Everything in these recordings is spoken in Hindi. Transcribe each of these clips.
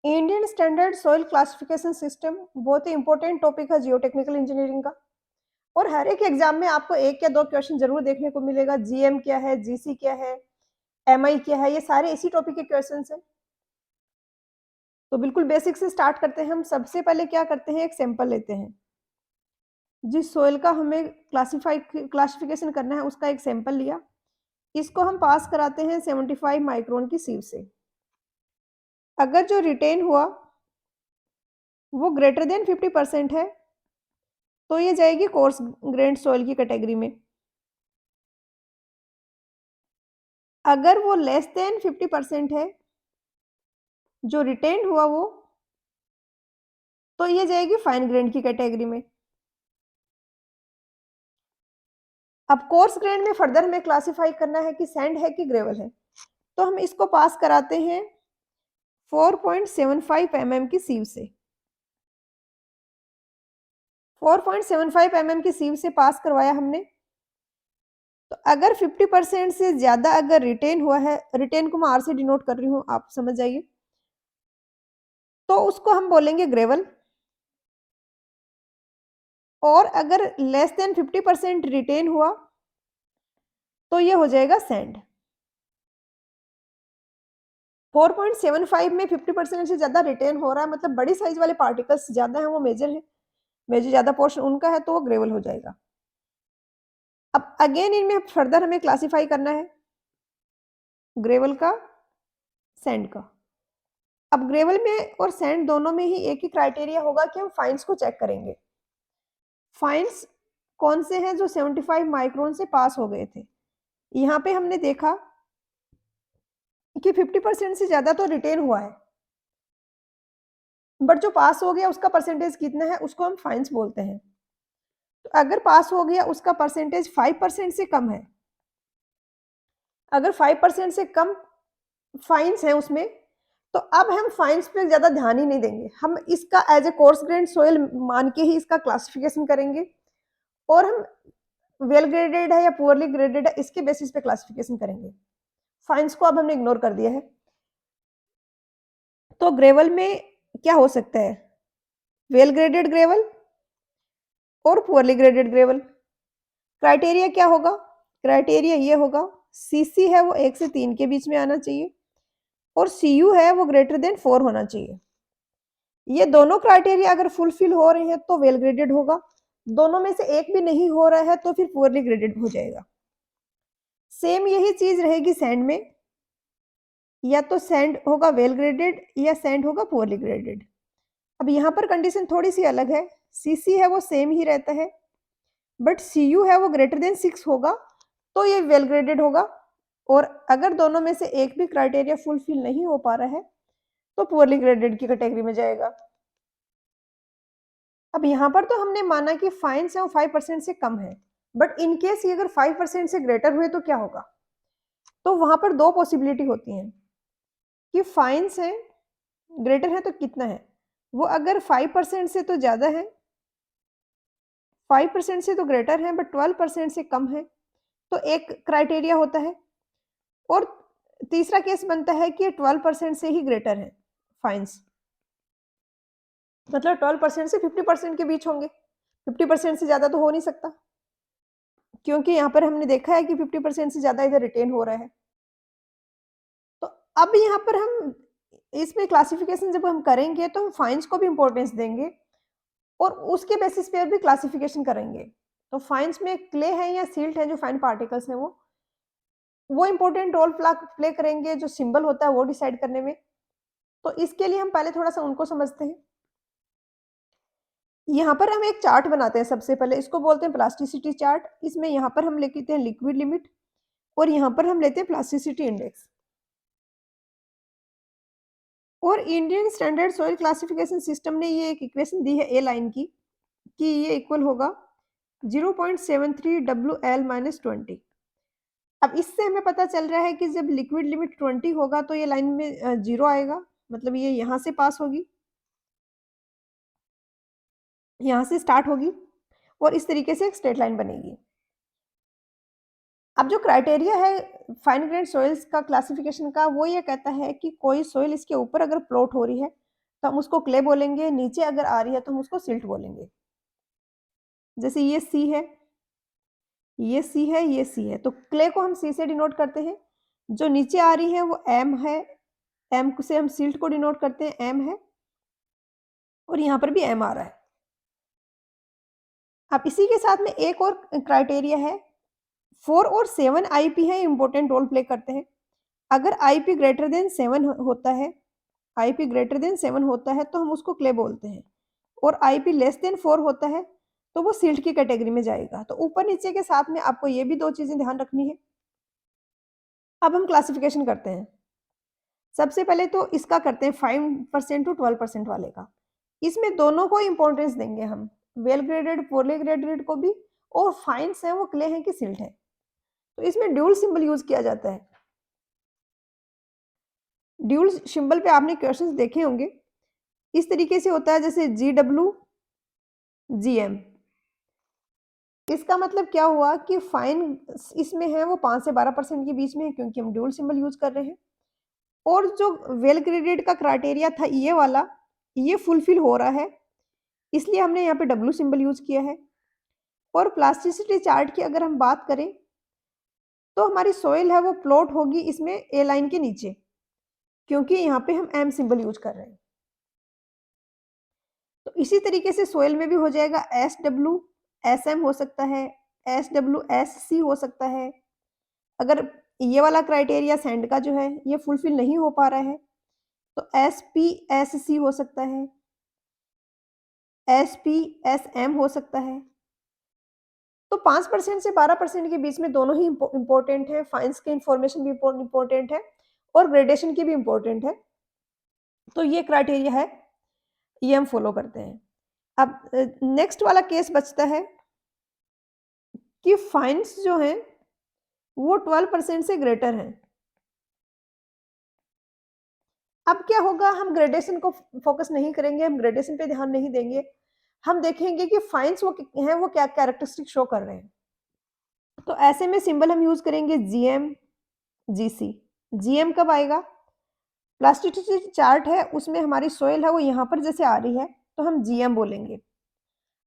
Indian standard soil classification system बहुत ही इंपॉर्टेंट टॉपिक है जियोटेक्निकल इंजीनियरिंग का। और हर एक एग्जाम में आपको एक या दो क्वेश्चन जरूर देखने को मिलेगा। जीएम क्या है, जीसी क्या है, एमआई क्या है, ये सारे इसी टॉपिक के क्वेश्चन हैं। तो बिल्कुल बेसिक से स्टार्ट करते हैं। हम सबसे पहले क्या करते हैं, एक सैंपल लेते हैं। जिस सोइल का हमें क्लासिफिकेशन करना है उसका एक सैंपल लिया। इसको हम पास कराते हैं 75 माइक्रोन की सीव से। अगर जो रिटेन हुआ वो ग्रेटर देन 50% है तो ये जाएगी कोर्स ग्रेन्ड सॉइल की कैटेगरी में। अगर वो लेस देन 50% है जो रिटेन हुआ वो, तो ये जाएगी फाइन ग्रेन्ड की कैटेगरी में। अब कोर्स ग्रेन्ड में फर्दर हमें क्लासिफाई करना है कि सैंड है कि ग्रेवल है। तो हम इसको पास कराते हैं 4.75 mm की सीव से। 4.75 mm की सीव से पास करवाया हमने। तो अगर 50% से ज्यादा अगर रिटेन हुआ है, रिटेन को मैं आर से डिनोट कर रही हूँ, आप समझ जाइए, तो उसको हम बोलेंगे ग्रेवल। और अगर लेस देन 50% रिटेन हुआ तो ये हो जाएगा सैंड। 4.75 में 50% से ज्यादा रिटेन हो रहा है, मतलब बड़ी साइज वाले पार्टिकल्स ज्यादा हैं, वो मेजर है, मेजर ज्यादा पोर्शन उनका है, तो वो ग्रेवल हो जाएगा। अब अगेन इनमें फर्दर हमें क्लासिफाई करना है ग्रेवल का, सैंड का। अब ग्रेवल में और सैंड दोनों में ही एक ही क्राइटेरिया होगा कि हम फाइन्स को चेक करेंगे। फाइन्स कौन से हैं जो 75 माइक्रोन से पास हो गए थे। यहाँ पे हमने देखा कि 50% से ज्यादा तो रिटेन हुआ है, बट जो पास हो गया उसका परसेंटेज कितना है उसको हम फाइन्स बोलते हैं। तो अगर पास हो गया उसका परसेंटेज 5% से कम है, अगर 5% से कम फाइन्स है उसमें, तो अब हम फाइन्स पे ज्यादा ध्यान ही नहीं देंगे। हम इसका as a coarse grade soil मान के ही इसका क्लासिफिकेशन करेंगे। और हम वेल ग्रेडेड है या पुअरली ग्रेडेड है इसके बेसिस पे क्लासिफिकेशन करेंगे। फाइन्स को अब हमने इग्नोर कर दिया है। तो ग्रेवल में क्या हो सकता है, वेल ग्रेडेड ग्रेवल और पुअरली ग्रेडेड ग्रेवल। क्राइटेरिया क्या होगा, क्राइटेरिया ये होगा, सीसी है वो 1 से 3 के बीच में आना चाहिए और सीयू है वो ग्रेटर देन 4 होना चाहिए। ये दोनों क्राइटेरिया अगर फुलफिल हो रहे हैं तो वेल ग्रेडेड होगा, दोनों में से एक भी नहीं हो रहा है तो फिर पुअरली ग्रेडेड हो जाएगा। सेम यही चीज रहेगी सैंड में, या तो सैंड होगा वेल ग्रेडेड या सैंड होगा पुअरली ग्रेडेड। अब यहाँ पर कंडीशन थोड़ी सी अलग है, सीसी है वो सेम ही रहता है, बट सीयू है वो ग्रेटर देन 6 होगा तो ये वेल ग्रेडेड होगा। और अगर दोनों में से एक भी क्राइटेरिया फुलफिल नहीं हो पा रहा है तो पुअरली ग्रेडेड की कैटेगरी में जाएगा। अब यहाँ पर तो हमने माना कि फाइन्स है वो 5% से कम है, बट इन केस ये अगर 5% से ग्रेटर हुए तो क्या होगा। तो वहां पर दो पॉसिबिलिटी होती हैं कि फाइन्स है ग्रेटर है तो कितना है, वो अगर 5% से तो ज्यादा है, 5% से तो ग्रेटर है, बट 12% से कम है तो एक क्राइटेरिया होता है। और तीसरा केस बनता है कि 12% से ही ग्रेटर है फाइन्स, मतलब 12% से 50% के बीच होंगे, 50% से ज्यादा तो हो नहीं सकता, क्योंकि यहाँ पर हमने देखा है कि 50% से ज्यादा इधर रिटेन हो रहा है। तो अब यहाँ पर हम इसमें क्लासिफिकेशन जब हम करेंगे तो हम फाइन्स को भी इंपॉर्टेंस देंगे और उसके बेसिस पे भी क्लासिफिकेशन करेंगे। तो फाइन्स में क्ले है या सिल्ट है, जो फाइन पार्टिकल्स हैं वो इंपॉर्टेंट रोल प्ले करेंगे, जो सिंबल होता है वो डिसाइड करने में। तो इसके लिए हम पहले थोड़ा सा उनको समझते हैं। यहाँ पर हम एक चार्ट बनाते हैं सबसे पहले, इसको बोलते हैं प्लास्टिसिटी चार्ट। इसमें यहाँ पर हम लेते हैं लिक्विड लिमिट और यहाँ पर हम लेते हैं प्लास्टिसिटी इंडेक्स। और Indian standard soil classification system ने ये एक इक्वेशन दी है ए लाइन की कि ये इक्वल होगा 0.73 WL-20। अब इससे हमें पता चल रहा है कि जब लिक्विड लिमिट 20 होगा तो ये लाइन में 0 आएगा, मतलब ये यहाँ से पास होगी, यहाँ से स्टार्ट होगी और इस तरीके से एक स्ट्रेट लाइन बनेगी। अब जो क्राइटेरिया है फाइन ग्रेड सोइल्स का क्लासिफिकेशन का, वो ये कहता है कि कोई सोइल इसके ऊपर अगर प्लॉट हो रही है तो हम उसको क्ले बोलेंगे, नीचे अगर आ रही है तो हम उसको सिल्ट बोलेंगे। जैसे ये सी है, ये सी है, ये सी है, तो क्ले को हम सी से डिनोट करते हैं। जो नीचे आ रही है वो एम है, एम से हम सिल्ट को डिनोट करते हैं, एम है, और यहाँ पर भी एम आ रहा है। अब इसी के साथ में एक और क्राइटेरिया है, 4 और 7 आईपी है, इंपॉर्टेंट रोल प्ले करते हैं। अगर आईपी ग्रेटर देन 7 होता है, आईपी ग्रेटर देन 7 होता है तो हम उसको क्ले बोलते हैं, और आईपी लेस देन 4 होता है तो वो सिल्ट की कैटेगरी में जाएगा। तो ऊपर नीचे के साथ में आपको ये भी 2 चीजें ध्यान रखनी है। अब हम क्लासिफिकेशन करते हैं। सबसे पहले तो इसका करते हैं 5% टू 12% वाले का। इसमें दोनों को इंपॉर्टेंस देंगे हम, वेल ग्रेडेड, पोरली ग्रेडेड को भी, और फाइन्स है वो क्ले है कि सिल्ट है। तो इसमें ड्यूल सिंबल यूज किया जाता है। ड्यूल सिंबल पे आपने क्वेश्चंस देखे होंगे, इस तरीके से होता है जैसे GW GM। इसका मतलब क्या हुआ कि फाइन इसमें है वो 5 से 12% के बीच में है, क्योंकि हम ड्यूल सिंबल यूज कर रहे हैं। और जो वेल ग्रेडेड का क्राइटेरिया था ये वाला, ये फुलफिल हो रहा है, इसलिए हमने यहाँ पे W सिंबल यूज किया है। और प्लास्टिसिटी चार्ट की अगर हम बात करें तो हमारी सोइल है वो प्लॉट होगी इसमें ए लाइन के नीचे, क्योंकि यहाँ पे हम M सिंबल यूज कर रहे हैं। तो इसी तरीके से सोइल में भी हो जाएगा SW SM हो सकता है, SW SC हो सकता है। अगर ये वाला क्राइटेरिया सैंड का जो है ये फुलफिल नहीं हो पा रहा है तो SP SC हो सकता है, SP SM हो सकता है। तो 5% से 12% के बीच में दोनों ही इंपॉर्टेंट है। फाइन्स की इंफॉर्मेशन भी इंपॉर्टेंट है और ग्रेडेशन की भी इंपॉर्टेंट है। तो ये क्राइटेरिया है, ये हम फॉलो करते हैं। अब नेक्स्ट वाला केस बचता है कि फाइन्स जो हैं वो 12% से ग्रेटर हैं। अब क्या होगा, हम ग्रेडेशन को फोकस नहीं करेंगे, हम ग्रेडेशन पे ध्यान नहीं देंगे, हम देखेंगे कि फाइन्स वो हैं वो क्या कैरेक्टरिस्टिक शो कर रहे हैं। तो ऐसे में सिंबल हम यूज करेंगे GM GC। GM कब आएगा, प्लास्टिसिटी चार्ट है उसमें हमारी सोइल है वो यहाँ पर जैसे आ रही है तो हम GM बोलेंगे।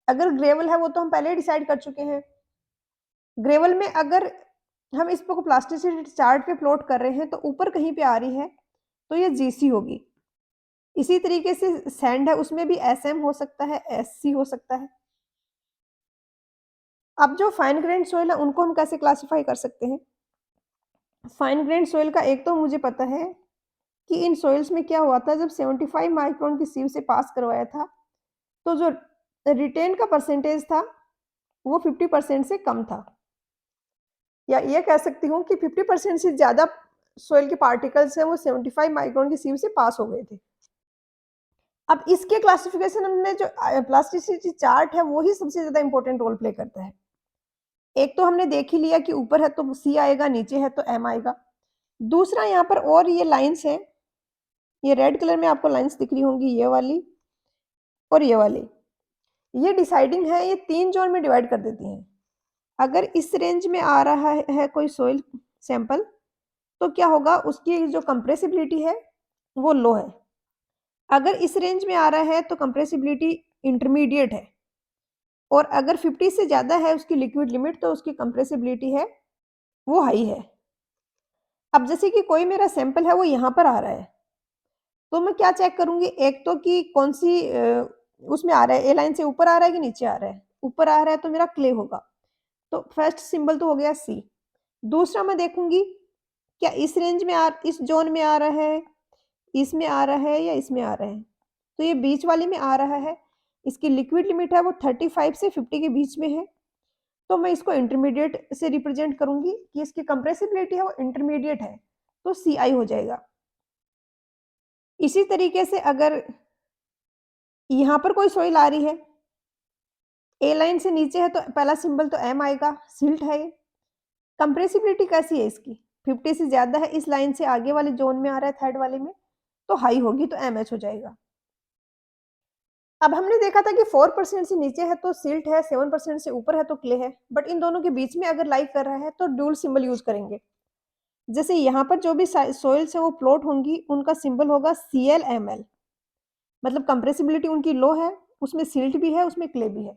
अगर ग्रेवल है वो तो हम पहले डिसाइड कर चुके हैं। ग्रेवल में अगर हम इस पर प्लास्टिसिटी चार्ट पे प्लॉट कर रहे हैं तो ऊपर कहीं पे आ रही है तो ये GC होगी। इसी तरीके से सैंड है उसमें भी SM हो सकता है, SC हो सकता है। अब जो फाइन ग्रेन सोइल है उनको हम कैसे क्लासिफाई कर सकते हैं। फाइन ग्रेन सोइल का एक तो मुझे पता है कि इन सोइल्स में क्या हुआ था, जब 75 माइक्रोन की सीव से पास करवाया था तो जो रिटेन का परसेंटेज था वो 50% से कम था, या ये कह सकती हूँ कि 50% से ज्यादा सोइल के पार्टिकल्स हैं वो 75 माइक्रोन की सीव से पास हो गए थे। अब इसके क्लासिफिकेशन में जो प्लास्टिसिटी चार्ट है वो ही सबसे ज्यादा इंपॉर्टेंट रोल प्ले करता है। एक तो हमने देख ही लिया कि ऊपर है तो C आएगा, नीचे है तो M आएगा। दूसरा यहाँ पर और ये लाइंस हैं, ये रेड कलर में आपको लाइंस दिख रही होंगी, ये वाली और ये वाली, ये डिसाइडिंग है, ये 3 जोन में डिवाइड कर देती हैं। अगर इस रेंज में आ रहा है कोई सोइल सैंपल तो क्या होगा, उसकी जो कंप्रेसिबिलिटी है वो लो है। अगर इस रेंज में आ रहा है तो कंप्रेसिबिलिटी इंटरमीडिएट है, और अगर 50 से ज़्यादा है उसकी लिक्विड लिमिट तो उसकी कंप्रेसिबिलिटी है वो हाई है। अब जैसे कि कोई मेरा सैंपल है वो यहाँ पर आ रहा है तो मैं क्या चेक करूंगी, एक तो कि कौन सी उसमें आ रहा है, ए लाइन से ऊपर आ रहा है कि नीचे आ रहा है। ऊपर आ रहा है तो मेरा क्ले होगा, तो फर्स्ट सिंबल तो हो गया C। दूसरा मैं देखूंगी क्या इस रेंज में इस जोन में आ रहा है, इसमें आ रहा है या इसमें आ रहा है। तो ये बीच वाली में आ रहा है, इसकी लिक्विड लिमिट है वो 35 से 50 के बीच में है, तो मैं इसको इंटरमीडिएट से रिप्रेजेंट करूंगी कि इसकी कंप्रेसिबिलिटी है वो इंटरमीडिएट है, तो CI हो जाएगा। इसी तरीके से अगर यहाँ पर कोई सोइल आ रही है, ए लाइन से नीचे है तो पहला सिंबल तो M आएगा, सिल्ट है ये। कंप्रेसिबिलिटी कैसी है इसकी, 50 से ज्यादा है, इस लाइन से आगे वाले जोन में आ रहा है, थर्ड वाले में, तो हाई होगी तो MH हो जाएगा। अब हमने देखा था कि 4% से नीचे है तो सिल्ट है, 7% से ऊपर है तो क्ले है, बट इन दोनों के बीच में अगर लाइक कर रहा है तो ड्यूल सिंबल यूज करेंगे। जैसे यहाँ पर जो भी सोइल्स है वो प्लॉट होंगी उनका सिंबल होगा CLML। मतलब कंप्रेसिबिलिटी उनकी लो है, उसमें सिल्ट भी है, उसमें क्ले भी है।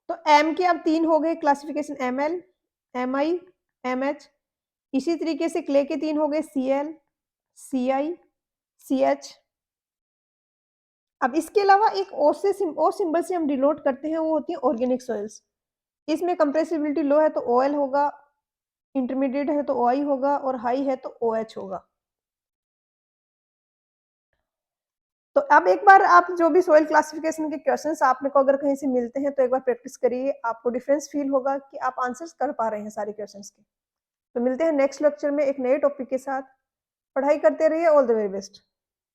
तो एम के अब 3 हो गए क्लासिफिकेशन, एमएल, एमआई, एमएच। इसी तरीके से क्ले के 3 हो गए, सीएल, सीआई, सीएच। अब इसके अलावा एक ओ सिंबल से हम डिनोट करते हैं, वो होती है ऑर्गेनिक सॉइल्स। इसमें कंप्रेसिबिलिटी लो है तो ओएल होगा, इंटरमीडिएट है तो ओआई होगा, और हाई है तो ओएच होगा। तो अब एक बार आप जो भी सॉइल क्लासिफिकेशन के क्वेश्चंस आपने को अगर कहीं से मिलते हैं तो एक बार प्रैक्टिस करिए, आपको डिफरेंस फील होगा कि आप आंसर्स कर पा रहे हैं सारे क्वेश्चंस के। तो मिलते हैं नेक्स्ट लेक्चर में एक नए टॉपिक के साथ। पढ़ाई करते रहिए। All the very best.